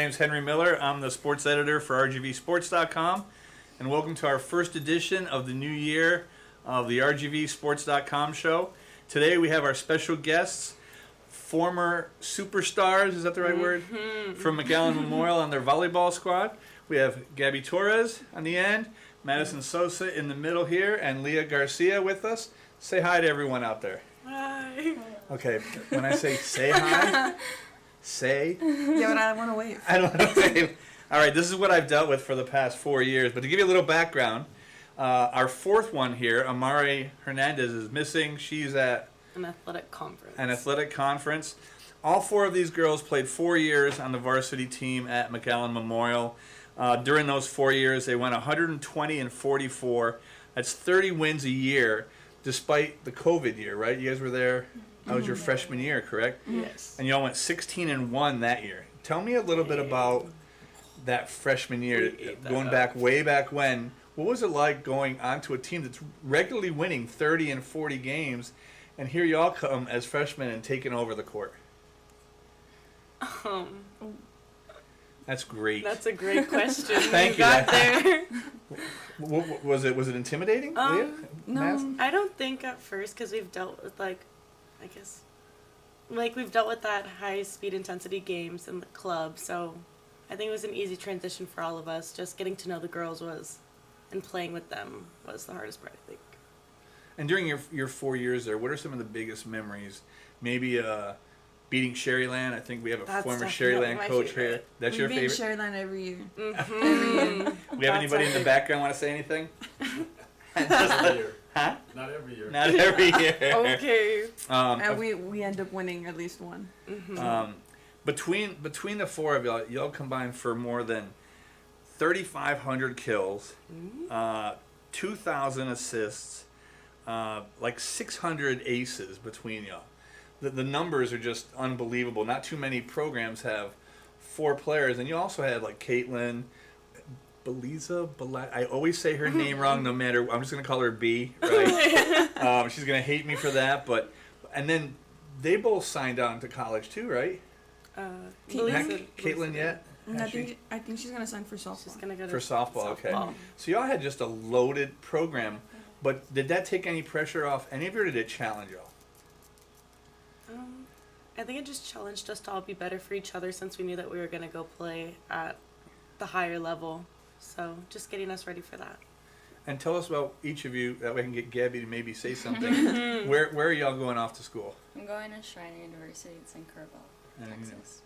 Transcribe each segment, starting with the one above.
name's Henry Miller. I'm the sports editor for RGVSports.com, and welcome to our first edition of the new year of the RGVSports.com show. Today we have our special guests, former superstars, is that the right word? From McAllen Memorial on their volleyball squad. We have Gabby Torres on the end, Madison Sosa in the middle here, and Leah Garcia with us. Say hi to everyone out there. Hi. Okay, when I say hi, say. Yeah, but I want to wave. I don't want to wave. All right, this is what I've dealt with for the past 4 years. But to give you a little background, our fourth one here, Amari Hernandez, is missing. She's at An athletic conference. All four of these girls played 4 years on the varsity team at McAllen Memorial. During those 4 years, they went 120-44. That's 30 wins a year, despite the COVID year, right? You guys were there. That was your freshman year, correct? Yes. And y'all went 16-1 that year. Tell me a little bit about that freshman year, going back way back when. What was it like going onto a team that's regularly winning 30 and 40 games, and here y'all come as freshmen and taking over the court? That's great. That's a great question. Thank you. Got there. Was it intimidating, Leah? No, I don't think at first, because we've dealt with we've dealt with that high speed intensity games in the club, so I think it was an easy transition for all of us. Just getting to know the girls and playing with them was the hardest part, I think. And during your 4 years there, what are some of the biggest memories? Maybe beating Sherryland. I think we have a former Sherryland coach here. That's your favorite? We beat Sherryland every year. Mm-hmm. Every year. We have anybody in the background want to say anything? Not every year. Huh? Not every year. Not every year. Okay. And we end up winning at least one. Mm-hmm. Between the four of y'all combined for more than 3,500 kills, 2,000 assists, like 600 aces between y'all. The numbers are just unbelievable. Not too many programs have four players, and you also had like Caitlin, I always say her name wrong. No matter, I'm just gonna call her B. Right? She's gonna hate me for that, and then they both signed on to college too, right? Caitlin yet? I think she's gonna sign for softball. She's gonna go for softball. Okay. So y'all had just a loaded program, but did that take any pressure off any of you, or did it challenge y'all? I think it just challenged us to all be better for each other, since we knew that we were gonna go play at the higher level. So just getting us ready for that. And tell us about each of you, that way I can get Gabby to maybe say something. Where are y'all going off to school? I'm going to Shriner University. It's in Kerrville, Texas.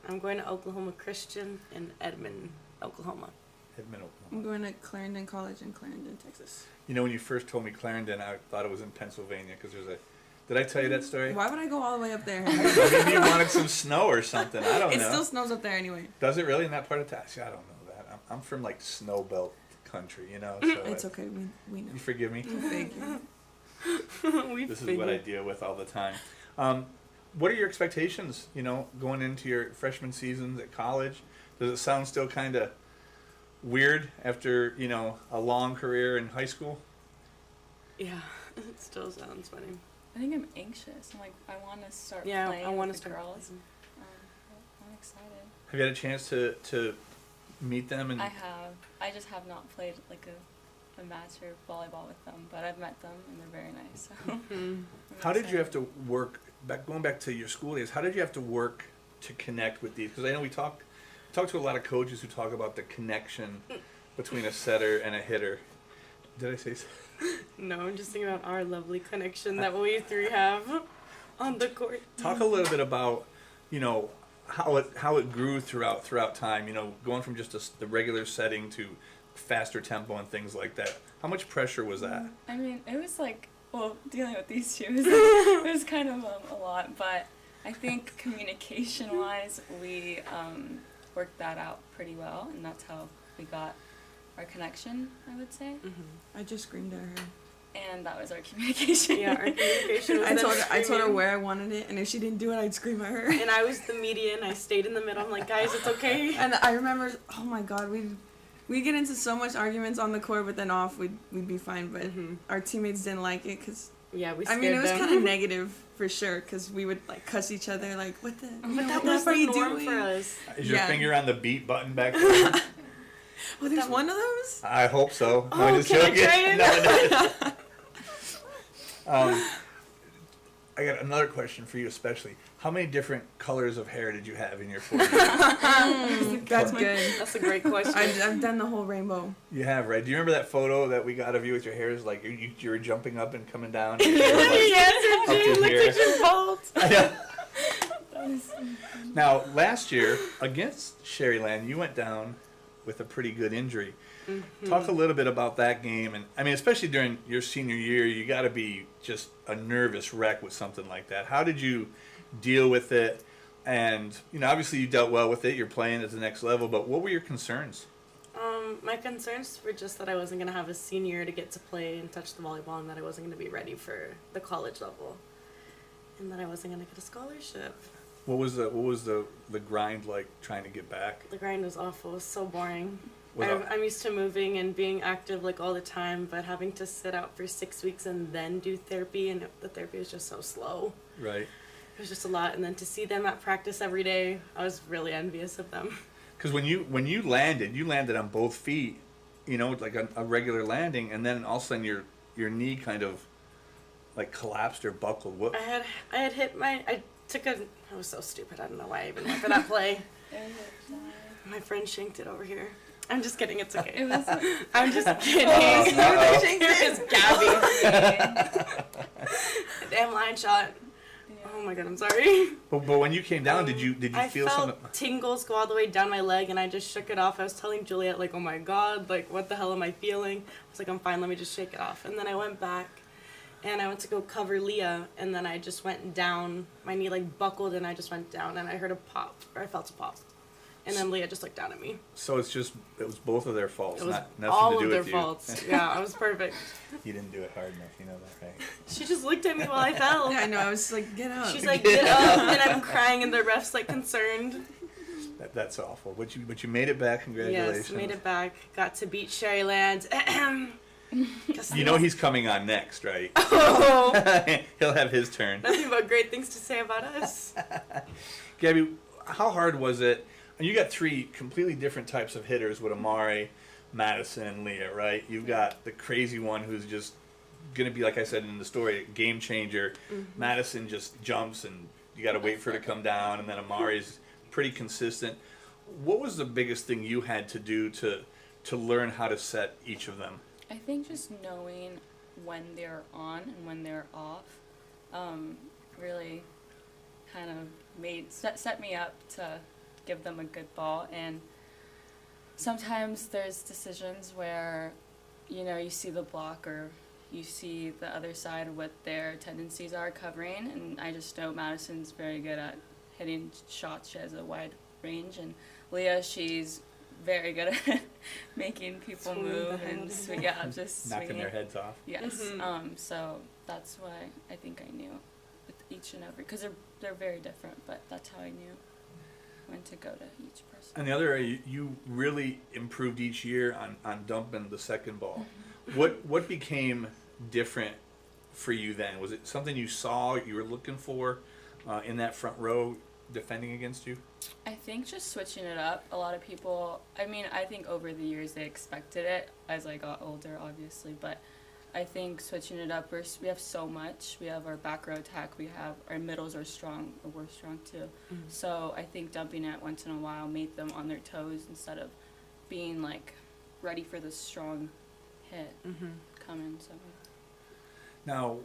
I'm going to Oklahoma Christian in Edmond, Oklahoma. I'm going to Clarendon College in Clarendon, Texas. You know, when you first told me Clarendon, I thought it was in Pennsylvania, because there's a... Did I tell you that story? Why would I go all the way up there? Maybe you wanted some snow or something. I don't know. It still snows up there anyway. Does it really in that part of Texas? I don't know that. I'm from like snow belt country, you know. So it's okay. We know. You forgive me? Thank you. This is what I deal with all the time. What are your expectations, going into your freshman seasons at college? Does it sound still kind of weird after, a long career in high school? Yeah, it still sounds funny. I think I'm anxious. I'm like, I want to start playing with the girls. I'm excited. Have you had a chance to meet them? And I have. I just have not played like a match or volleyball with them, but I've met them and they're very nice. So How did you have to work, going back to your school days, how did you have to work to connect with these? Because I know we talk to a lot of coaches who talk about the connection between a setter and a hitter. Did I say so? No, I'm just thinking about our lovely connection that we three have on the court. Talk a little bit about, how it grew throughout time. Going from just the regular setting to faster tempo and things like that. How much pressure was that? I mean, it was like, dealing with these two, it was kind of a lot, but I think communication-wise, we worked that out pretty well, and that's how we got our connection, I would say. I just screamed at her. And that was our communication. Yeah, our communication was I told her where I wanted it, and if she didn't do it, I'd scream at her. And I was the median. I stayed in the middle. I'm like, guys, it's okay. And I remember, oh my God, we'd get into so much arguments on the court, but then off, we'd be fine. But our teammates didn't like it because Yeah, we I scared mean, it was them. kind of negative for sure because we would like cuss each other like, "What the? But that what was are the you norm doing?" for us. Is your Yeah. finger on the beat button back there? Oh, there's one of those. I hope so. Oh, No, I'm just can I joking. try it? No, no. I got another question for you, especially. How many different colors of hair did you have in your 4 years? That's good. That's a great question. I've done the whole rainbow. You have, right? Do you remember that photo that we got of you with your hair? Is like you were jumping up and coming down. And your hair was, like, Yes, up it to did. Look here. at your fault. That was so funny. Now, last year against Sherryland, you went down with a pretty good injury. Talk a little bit about that game, and I mean, especially during your senior year, you got to be just a nervous wreck with something like that. How did you deal with it? And you know, obviously, you dealt well with it. You're playing at the next level, but what were your concerns? My concerns were just that I wasn't going to have a senior to get to play and touch the volleyball, and that I wasn't going to be ready for the college level, and that I wasn't going to get a scholarship. What was the grind like trying to get back? The grind was awful. It was so boring. Without- I'm used to moving and being active like all the time, but having to sit out for 6 weeks and then do therapy, and the therapy was just so slow. Right. It was just a lot, and then to see them at practice every day, I was really envious of them. Because when you landed on both feet, you know, like a regular landing, and then all of a sudden your knee kind of like collapsed or buckled. What? I had hit my. I was so stupid. I don't know why I even went for that play. It was a My friend shanked it over here. I'm just kidding. It's okay. It was I'm just kidding. Uh-oh. It's Gabby. yeah. Damn line shot. Oh my god, I'm sorry. But when you came down, did you I feel felt something? tingles go all the way down my leg, and I just shook it off. I was telling Juliet, like, oh my god, like, what the hell am I feeling? I was like, I'm fine, let me just shake it off. And then I went back, and I went to go cover Leah, and then I just went down. My knee, like, buckled, and I just went down, and I heard a pop, or I felt a pop. And then Leah just looked down at me. So it was both of their faults, It was nothing all to do of their with you. faults. Yeah, I was perfect. You didn't do it hard enough, you know that, right? She just looked at me while I fell. Yeah, I know. I was like, get up. She's like, get up, and I'm crying, and the ref's like concerned. That's awful. But you made it back. Congratulations. Yes, made it back. Got to beat Sherryland. You know he's coming on next, right? Oh, He'll have his turn. nothing but great things to say about us. Gabby, how hard was it? And you got 3 completely different types of hitters with Amari, Madison, and Leah, right? You've got the crazy one who's just going to be, like I said in the story, a game changer. Mm-hmm. Madison just jumps and you got to wait for her to come down, and then Amari's pretty consistent. What was the biggest thing you had to do to learn how to set each of them? I think just knowing when they're on and when they're off really kind of set me up to give them a good ball. And sometimes there's decisions where, you know, you see the block or you see the other side what their tendencies are covering, and I just know Madison's very good at hitting shots. She has a wide range, and Leah, she's very good at making people Swinging move the head. and just Knocking swinging. their heads off. Yes. Mhm. So that's why I think I knew with each and every, because they're very different, but that's how I knew when to go to each person. And the other area, you really improved each year on dumping the second ball. Mm-hmm. What became different for you then? Was it something you saw, you were looking for in that front row defending against you? I think just switching it up. A lot of people, I mean, I think over the years they expected it as I got older, obviously, but I think switching it up, we have so much. We have our back row attack, we have our middles are strong, or we're strong too. Mhm. So I think dumping it once in a while made them on their toes instead of being like ready for the strong hit Mm-hmm. coming. So Now,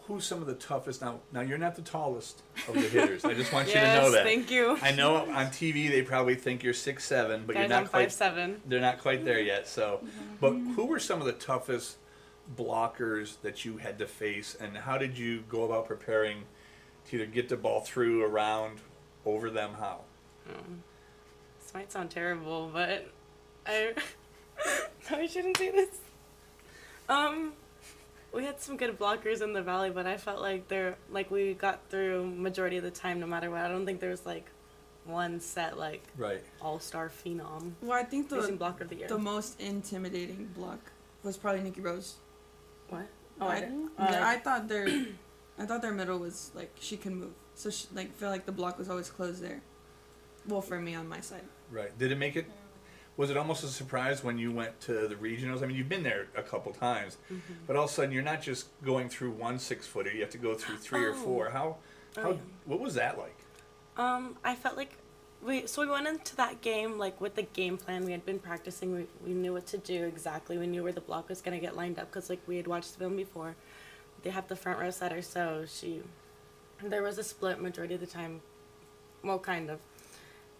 who's some of the toughest? Now you're not the tallest of the hitters. I just want you to Yes, know that. thank you. I know on TV they probably think you're 6'7", but Guys, you're not I'm quite. 5'7". They're not quite there yet. So, but who were some of the toughest blockers that you had to face, and how did you go about preparing to either get the ball through, around, over them? How? This might sound terrible, but I I shouldn't say this. We had some good blockers in the Valley, but I felt like we got through majority of the time no matter what. I don't think there was like one set like Right. all-star phenom. Well, I think Amazing blocker of the year. the most intimidating block was probably Nikki Rose. What? Oh, I didn't. I thought their middle was like she can move, so she like feel like the block was always closed there. Well, for me on my side. Right. Did it make it? Was it almost a surprise when you went to the regionals? I mean, you've been there a couple times, but all of a sudden you're not just going through 1 6-footer. You have to go through 3 or 4. How? What was that like? I felt like we went into that game like with the game plan. We had been practicing. We knew what to do exactly. We knew where the block was gonna get lined up because like we had watched the film before. They have the front row setter, so there was a split majority of the time. Well, kind of.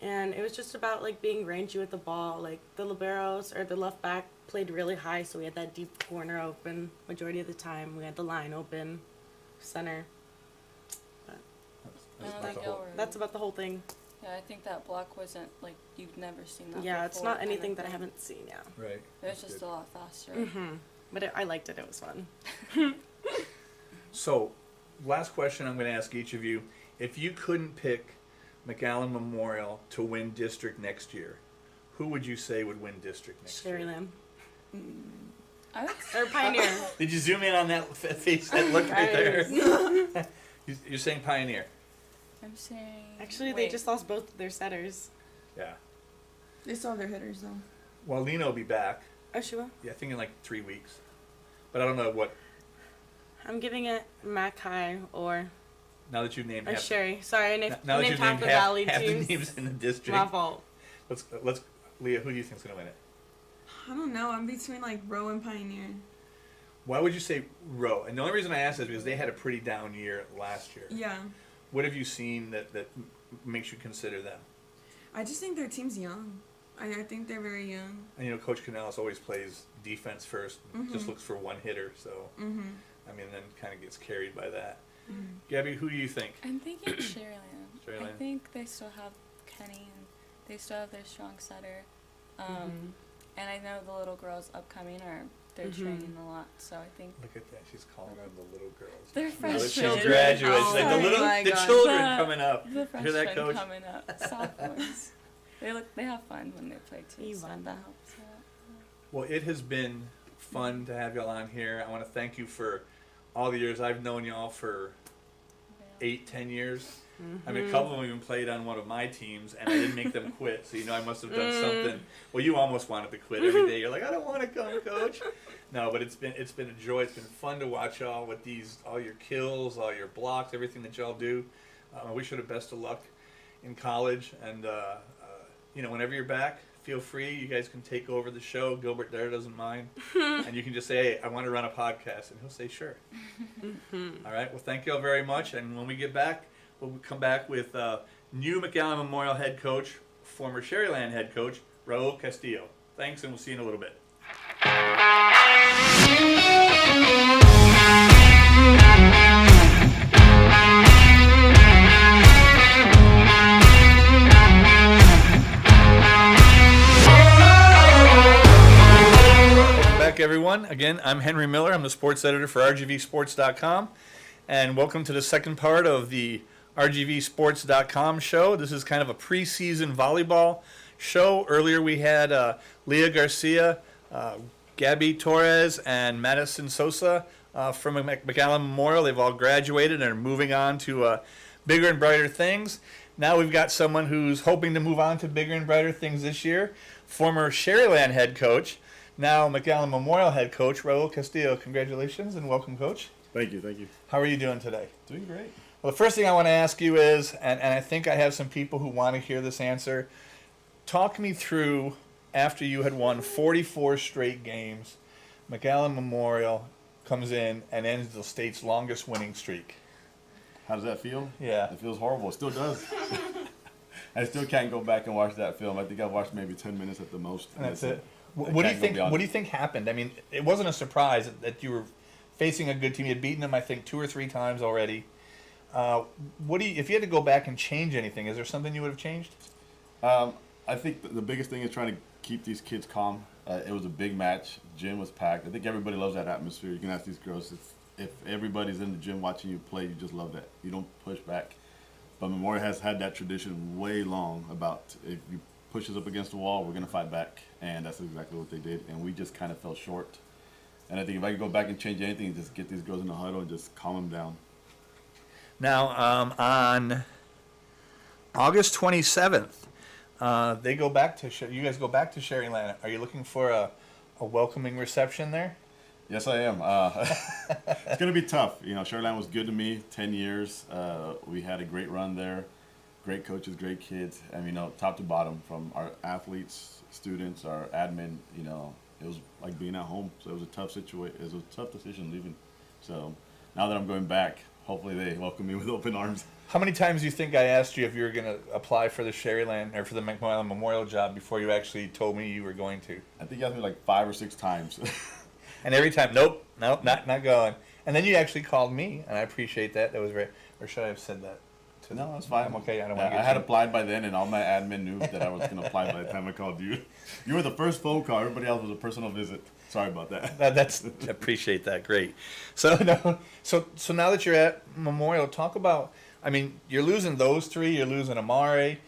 And it was just about like being rangy with the ball. Like the liberos or the left back played really high, so we had that deep corner open majority of the time. We had the line open, center. That's about the whole thing. Yeah, I think that block wasn't like you've never seen that. Yeah, before, it's not kind of anything that I thing. haven't seen. Yeah. Right. It was just a lot faster. But I liked it. It was fun. So, last question I'm going to ask each of you: if you couldn't pick McAllen Memorial to win district next year, who would you say would win district next year? Sherryland. I would Or Pioneer. Did you zoom in on that face, that look right there? You're saying Pioneer. I'm saying. Actually, wait. they just lost both of their setters. Yeah. They still have their hitters though. Well, Lena will be back. Oh, she will? Yeah, I think in like 3 weeks. But I don't know what. I'm giving it Mac High or Now that you've named Sherry. Sorry, I named now that half you've named the Valley half the teams. names in the district. My fault. Let's Leah, who do you think's gonna win it? I don't know. I'm between like Row and Pioneer. Why would you say Row? And the only reason I ask is because they had a pretty down year last year. Yeah. What have you seen that makes you consider them? I just think their team's young. I think they're very young. And you know, Coach Canales always plays defense first, just looks for one hitter. So, I mean, then kind of gets carried by that. Gabby, who do you think? I'm thinking Sherryland. Sherryland? I think they still have Kenny and they still have their strong setter. And I know the little girls upcoming they're training a lot, so I think Look at that, she's calling them the little girls. they're Now that she's freshmen. graduates, Oh, like my the God. children coming up. The Hear freshmen that, Coach? coming up, sophomores. They have fun when they play too. So Yvonne. that helps a lot. Well, it has been fun to have y'all on here. I want to thank you for all the years. I've known y'all for 8-10 years. I mean, a couple of them even played on one of my teams, and I didn't make them quit. So, you know, I must have done something. Well, you almost wanted to quit every day. You're like, I don't want to come, Coach. No, but it's been a joy. It's been fun to watch y'all with all your kills, all your blocks, everything that y'all do. I wish you the best of luck in college. And, you know, whenever you're back, feel free. You guys can take over the show. Gilbert there doesn't mind. And you can just say, hey, I want to run a podcast. And he'll say, sure. All right. Well, thank you all very much. And when we get back, we'll come back with new McAllen Memorial head coach, former Sherryland head coach, Raul Castillo. Thanks, and we'll see you in a little bit. Welcome back, everyone. Again, I'm Henry Miller. I'm the sports editor for RGVSports.com. And welcome to the second part of the RGVSports.com show. This is kind of a preseason volleyball show. Earlier we had Leah Garcia, Gabby Torres, and Madison Sosa from McAllen Memorial. They've all graduated and are moving on to bigger and brighter things. Now we've got someone who's hoping to move on to bigger and brighter things this year. Former Sherryland head coach, now McAllen Memorial head coach, Raul Castillo. Congratulations and welcome, Coach. Thank you, thank you. How are you doing today? Doing great. Well, the first thing I want to ask you is, and I think I have some people who want to hear this answer, talk me through, after you had won 44 straight games, McAllen Memorial comes in and ends the state's longest winning streak. How does that feel? Yeah. It feels horrible. It still does. I still can't go back and watch that film. I think I've watched maybe 10 minutes at the most. And that's it. I What do you can't go think? beyond What do you think happened? I mean, it wasn't a surprise that you were facing a good team. You had beaten them, I think, 2 or 3 times already. If you had to go back and change anything, is there something you would have changed? I think the biggest thing is trying to keep these kids calm. It was a big match. Gym was packed. I think everybody loves that atmosphere. You can ask these girls. If everybody's in the gym watching you play, you just love that. You don't push back. But Memorial has had that tradition way long about if you push us up against the wall, we're going to fight back. And that's exactly what they did. And we just kind of fell short. And I think if I could go back and change anything, just get these girls in the huddle and just calm them down. Now, on August 27th, they go back to you guys go back to Sherryland. Are you looking for a welcoming reception there? Yes, I am. It's going to be tough. You know, Sherryland was good to me, 10 years. We had a great run there. Great coaches, great kids. I mean, top to bottom, from our athletes, students, our admin, it was like being at home. So it was a tough situation. It was a tough decision leaving. So now that I'm going back, hopefully they welcome me with open arms. How many times do you think I asked you if you were going to apply for the Sherryland or for the McAllen Memorial job before you actually told me you were going to? I think you asked me like 5 or 6 times. And every time, nope, not going. And then you actually called me, and I appreciate that. That was very, or should I have said that? No, that's fine. I'm okay. I don't want to I get had you. applied by then, and all my admin knew that I was going to apply by the time I called you. You were the first phone call. Everybody else was a personal visit. Sorry about that. That's appreciate that. Great. So now that you're at Memorial, talk about. I mean, you're losing those 3. You're losing Amare.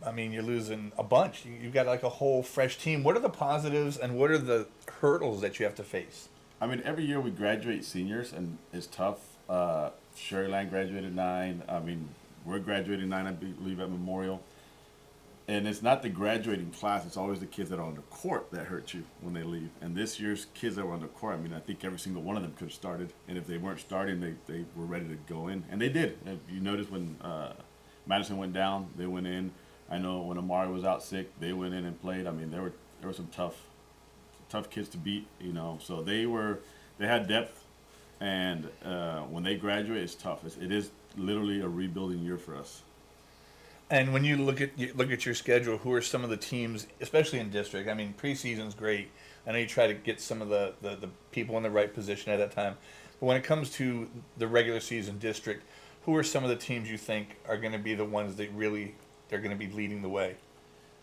I mean, you're losing a bunch. You've got like a whole fresh team. What are the positives and what are the hurdles that you have to face? I mean, every year we graduate seniors, and it's tough. Sherryland graduated 9. I mean, we're graduating 9, I believe, at Memorial. And it's not the graduating class. It's always the kids that are on the court that hurt you when they leave. And this year's kids that were on the court, I mean, I think every single one of them could have started. And if they weren't starting, they were ready to go in. And they did. If you notice when Madison went down, they went in. I know when Amari was out sick, they went in and played. I mean, there were some tough kids to beat, So they had depth. And when they graduate, it's tough. It is literally a rebuilding year for us. And when you look at your schedule, who are some of the teams, especially in district? I mean, preseason's great. I know you try to get some of the people in the right position at that time. But when it comes to the regular season district, who are some of the teams you think are going to be the ones that really they're going to be leading the way?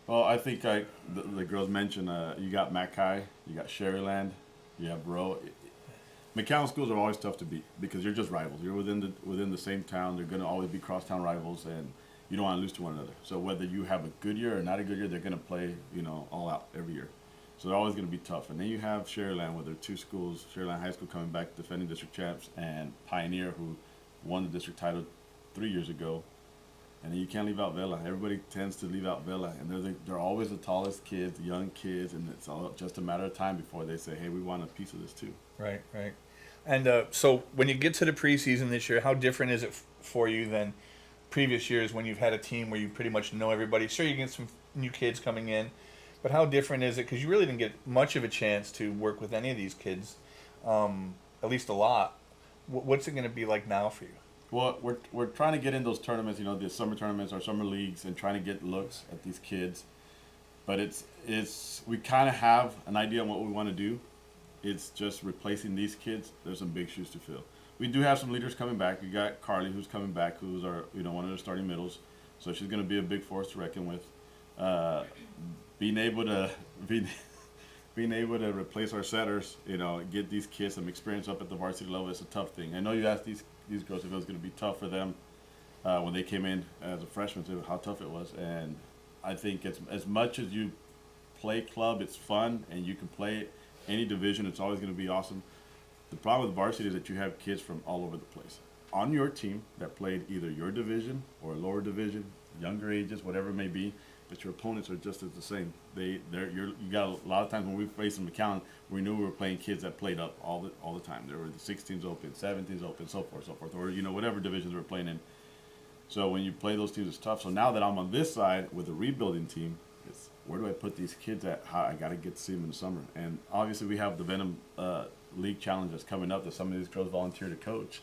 Well, I think the girls mentioned you got Mackay, you got Sherryland, you have Roe. McAllen schools are always tough to beat because you're just rivals. You're within the same town. They're going to always be crosstown rivals, and you don't want to lose to one another. So whether you have a good year or not a good year, they're going to play, all out every year. So they're always going to be tough. And then you have Sherryland, where there are 2 schools, Sherryland High School coming back defending district champs, and Pioneer, who won the district title 3 years ago. And then you can't leave out Vela. Everybody tends to leave out Vela, and they're always the tallest kids, the young kids, and it's all just a matter of time before they say, hey, we want a piece of this too. Right. And so when you get to the preseason this year, how different is it for you than previous years when you've had a team where you pretty much know everybody? Sure, you get some new kids coming in, but how different is it? Because you really didn't get much of a chance to work with any of these kids, at least a lot. What's it going to be like now for you? Well, we're trying to get in those tournaments, the summer tournaments or summer leagues, and trying to get looks at these kids. But we kind of have an idea on what we want to do. It's just replacing these kids. There's some big shoes to fill. We do have some leaders coming back. We got Carly, who's coming back, who's our one of the starting middles. So she's going to be a big force to reckon with. Being able to replace our setters, get these kids some experience up at the varsity level, it's a tough thing. I know you asked these girls if it was going to be tough for them when they came in as a freshman, too, how tough it was. And I think it's as much as you play club, it's fun, and you can play any division, it's always going to be awesome. The problem with varsity is that you have kids from all over the place on your team that played either your division or lower division, younger ages, whatever it may be, but your opponents are just as the same. You got a lot of times when we faced in McAllen, we knew we were playing kids that played up all the time. There were the 16s open, 17s open, so forth, or whatever divisions we were playing in. So when you play those teams, it's tough. So now that I'm on this side with a rebuilding team, it's where do I put these kids at? How I got to get to see them in the summer. And obviously we have the Venom League Challenge that's coming up that some of these girls volunteer to coach.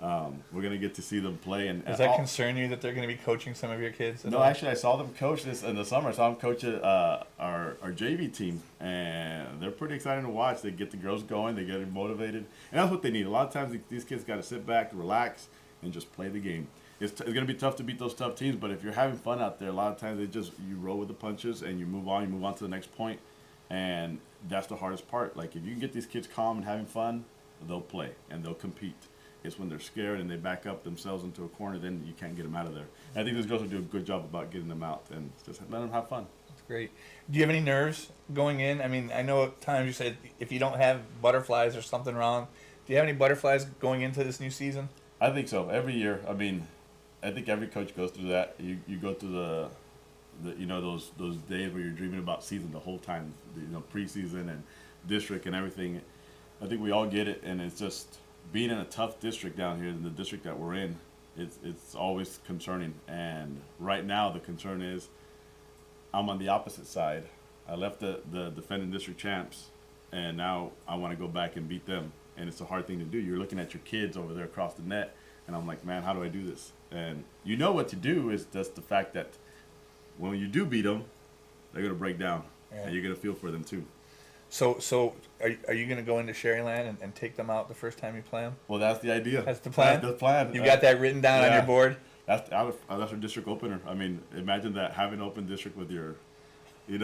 We're going to get to see them play. And does that concern you that they're going to be coaching some of your kids? No, actually, I saw them coach this in the summer. I saw them coach our JV team, and they're pretty exciting to watch. They get the girls going. They get motivated. And that's what they need. A lot of times these kids got to sit back, relax, and just play the game. It's going to be tough to beat those tough teams, but if you're having fun out there, a lot of times you roll with the punches and you move on to the next point, and that's the hardest part. Like, if you can get these kids calm and having fun, they'll play and they'll compete. It's when they're scared and they back up themselves into a corner, then you can't get them out of there. And I think these girls will do a good job about getting them out and just let them have fun. That's great. Do you have any nerves going in? I mean, I know at times you said if you don't have butterflies or something wrong. Do you have any butterflies going into this new season? I think so. Every year, I mean, I think every coach goes through that. You go through the those days where you're dreaming about season the whole time, preseason and district and everything. I think we all get it, and it's just being in a tough district down here, in the district that we're in. It's always concerning, and right now the concern is I'm on the opposite side. I left the defending district champs, and now I want to go back and beat them, and it's a hard thing to do. You're looking at your kids over there across the net, and I'm like, man, how do I do this? And you know what to do is just the fact that when you do beat them, they're going to break down, and you're going to feel for them too. So are you going to go into Sherryland and take them out the first time you play them? Well, that's the idea. That's the plan? That's the plan. You got that written down on your board? That's our district opener. I mean, imagine that, having an open district with your, with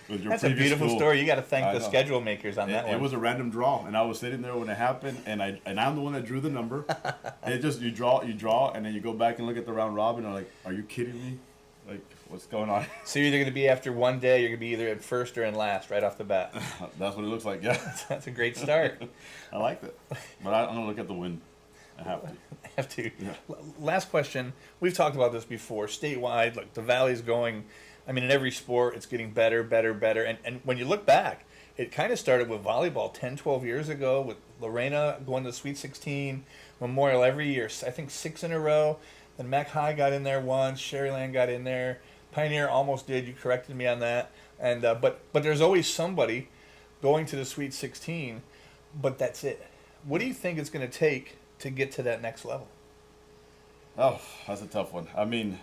your That's a beautiful school. story. You got to thank the schedule makers on that one. It was a random draw, and I was sitting there when it happened, and I'm the one that drew the number. It just you draw, and then you go back and look at the round robin. And I'm like, are you kidding me? Like, what's going on? So you're either going to be after one day, you're going to be either in first or in last right off the bat. That's what it looks like. Yeah, that's a great start. I like that, but I'm gonna look at the win. I have to. I have to. Yeah. Last question. We've talked about this before. Statewide, like the Valley's going. I mean, in every sport, it's getting better. And when you look back, it kind of started with volleyball 10, 12 years ago with Lorena going to the Sweet 16, Memorial every year. I think 6 in a row. Then Mac High got in there once. Sherryland got in there. Pioneer almost did. You corrected me on that. And but there's always somebody going to the Sweet 16, but that's it. What do you think it's going to take to get to that next level? Oh, that's a tough one. I mean,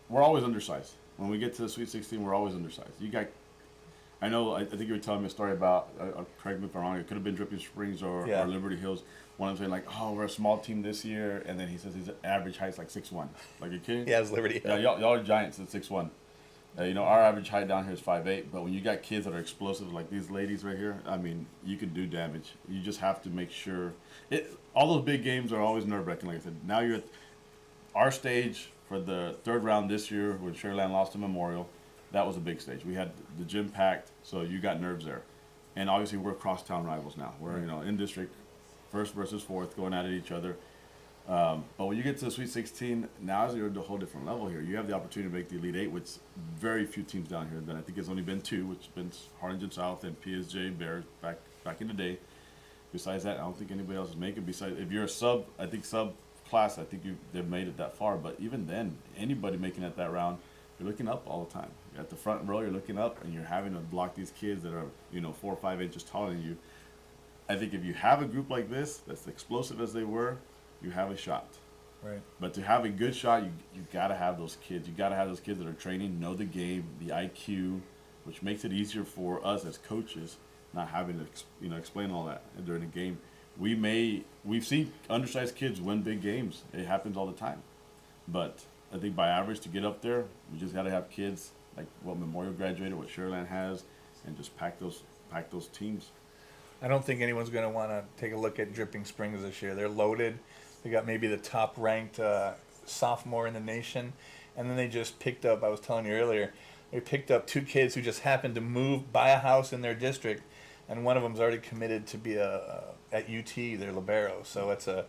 we're always undersized. When we get to the Sweet 16, we're always undersized. I think you were telling me a story about, correct me if I'm wrong, it could have been Dripping Springs or Liberty Hills. One of them saying, like, oh, we're a small team this year, and then he says his average height's like 6'1". Like, you kidding? Yeah, it's Liberty. Yeah, y'all are giants at 6'1". Our average height down here is 5'8", but when you got kids that are explosive like these ladies right here, I mean, you can do damage. You just have to make sure. All those big games are always nerve-wracking, like I said. Now you're at our stage for the third round this year when Sherryland lost to Memorial. That was a big stage. We had the gym packed, so you got nerves there. And obviously we're crosstown rivals now. We're in district, first versus fourth, going at each other. But when you get to the Sweet 16, now you're at a whole different level here. You have the opportunity to make the Elite Eight, which very few teams down here have done. I think it's only been 2, which have been Harlingen South and PSJ Bears back in the day. Besides that, I don't think anybody else is making. Besides, if you're a sub class, I think they've made it that far. But even then, anybody making it that round, you're looking up all the time. You're at the front row, you're looking up, and you're having to block these kids that are 4 or 5 inches taller than you. I think if you have a group like this, that's explosive as they were, you have a shot. Right. But to have a good shot, you got to have those kids. You got to have those kids that are training, know the game, the IQ, which makes it easier for us as coaches, not having to explain all that during the game. We've seen undersized kids win big games. It happens all the time. But I think by average to get up there, we just got to have kids like what Memorial graduated, what Sherryland has, and just pack those teams. I don't think anyone's going to want to take a look at Dripping Springs this year. They're loaded. They got maybe the top-ranked sophomore in the nation, and then they just picked up, I was telling you earlier, they picked up 2 kids who just happened to buy a house in their district, and one of them's already committed to be at UT, their libero. So it's going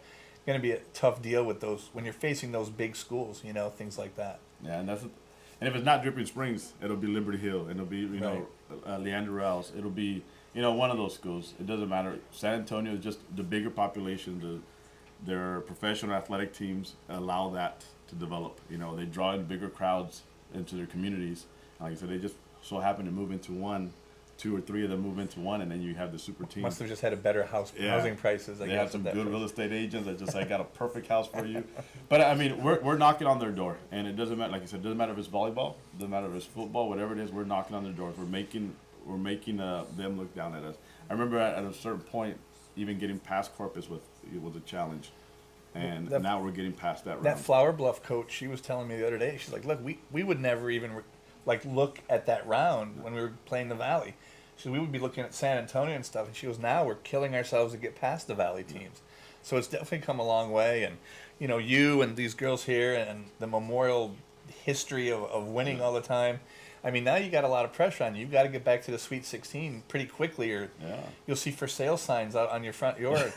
to be a tough deal with those when you're facing those big schools, things like that. Yeah, and if it's not Dripping Springs, it'll be Liberty Hill, it'll be Leander Rouse, it'll be one of those schools. It doesn't matter. San Antonio is just the bigger population. Their professional athletic teams allow that to develop. They draw in bigger crowds into their communities. Like I said, they just so happen to move into one. 2 or 3 of them move into one, and then you have the super team. Must have just had a better housing prices. They have some good real estate agents that just got a perfect house for you. But I mean, we're knocking on their door, and it doesn't matter. Like I said, it doesn't matter if it's volleyball, it doesn't matter if it's football, whatever it is. We're knocking on their doors. We're making them look down at us. I remember at a certain point, even getting past Corpus was a challenge, and now we're getting past that round. That Flower Bluff coach, she was telling me the other day. She's like, "Look, we would never even look at that round when we were playing the Valley. So we would be looking at San Antonio and stuff." And she goes, "Now we're killing ourselves to get past the Valley teams." So it's definitely come a long way. And you and these girls here and the Memorial history of winning all the time. I mean, now you got a lot of pressure on you. You've got to get back to the Sweet 16 pretty quickly, or you'll see for sale signs out on your front yard.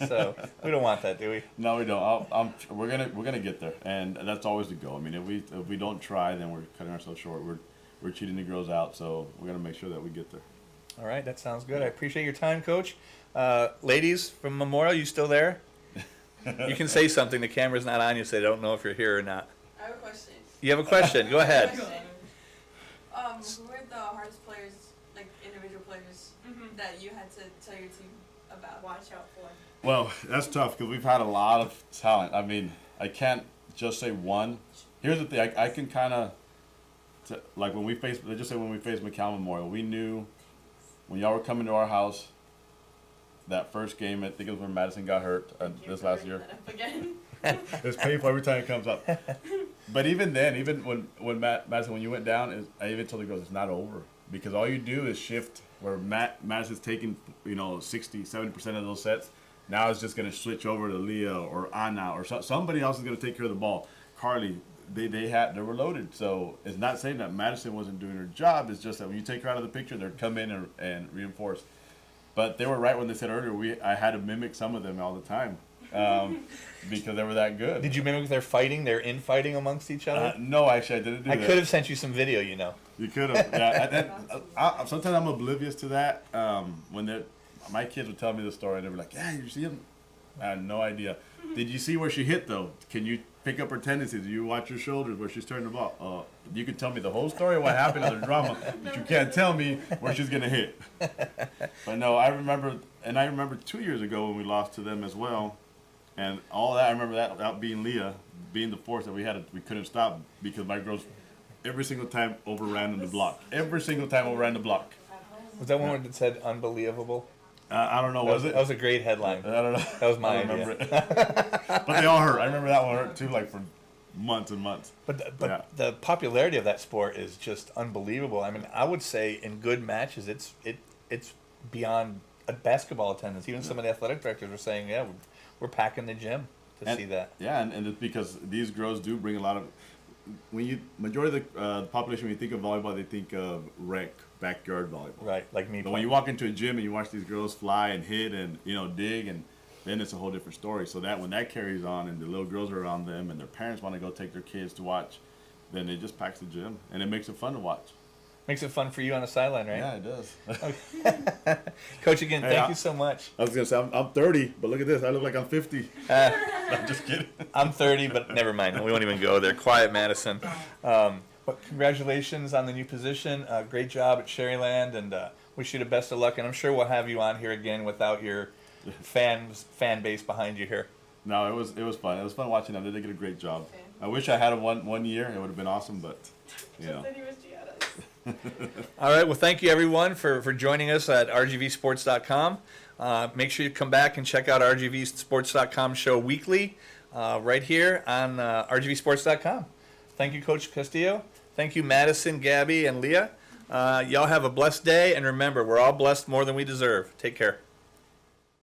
So we don't want that, do we? No, we don't. We're gonna get there, and that's always the goal. I mean, if we don't try, then we're cutting ourselves short. We're cheating the girls out, so we're gonna make sure that we get there. All right, that sounds good. I appreciate your time, Coach. Ladies from Memorial, you still there? You can say something. The camera's not on you, so they don't know if you're here or not. I have a question. You have a question? Go ahead. Who were the hardest players, like individual players, that you had to tell your team about? Watch out for. Well, that's tough because we've had a lot of talent. I mean, I can't just say one. Here's the thing: I can kind of like when we faced. Let's just say when we faced McAllen Memorial, we knew when y'all were coming to our house. That first game, I think it was when Madison got hurt this last year. It's painful every time it comes up. But even then, even when Madison, when you went down, I even told the girls it's not over because all you do is shift where Madison's taking 60, 70% of those sets. Now it's just going to switch over to Leah or Anna or somebody else is going to take care of the ball. Carly, they were loaded. So it's not saying that Madison wasn't doing her job. It's just that when you take her out of the picture, they'd come in and reinforce. But they were right when they said earlier I had to mimic some of them all the time because they were that good. Did you mimic their fighting, their infighting amongst each other? No, actually, I didn't do that. I could have sent you some video, You could have. Yeah, sometimes I'm oblivious to that. When my kids would tell me the story, and they were like, "Yeah, you see him?" I had no idea. Did you see where she hit though? Can you pick up her tendencies? Do you watch her shoulders where she's turning the ball? You can tell me the whole story, what happened in the drama, but you can't tell me where she's gonna hit. But no, I remember 2 years ago when we lost to them as well, and all that. I remember that out being Leah, being the force that we couldn't stop because my girls every single time overran the block. Every single time overran the block. Was that one that said unbelievable? I don't know. Was it? That was a great headline. I don't know. That was my idea. idea. But they all hurt. I remember that one hurt too, like for months and months. But the popularity of that sport is just unbelievable. I mean, I would say in good matches, it's beyond a basketball attendance. Even some of the athletic directors were saying, "Yeah, we're packing the gym to see that." Yeah, and it's because these girls do bring a lot of. Majority of the population, when you think of volleyball, they think of rec, backyard volleyball. Right, like me. But when you walk into a gym and you watch these girls fly and hit and dig, and then it's a whole different story. So that when that carries on and the little girls are around them and their parents want to go take their kids to watch, then it just packs the gym and it makes it fun to watch. Makes it fun for you on the sideline, right? Yeah, it does. Okay. Coach, again, thank you so much. I was going to say, I'm 30, but look at this. I look like I'm 50. I'm just kidding. I'm 30, but never mind. We won't even go there. Quiet Madison. But congratulations on the new position. Great job at Sherryland, and wish you the best of luck. And I'm sure we'll have you on here again without your fan base behind you here. No, it was fun. It was fun watching them. They did a great job. I wish I had one year. It would have been awesome, but All right. Well, thank you everyone for joining us at rgvsports.com. Make sure you come back and check out rgvsports.com show weekly right here on rgvsports.com. Thank you, Coach Castillo. Thank you, Madison, Gabby, and Leah. Y'all have a blessed day, and remember, we're all blessed more than we deserve. Take care.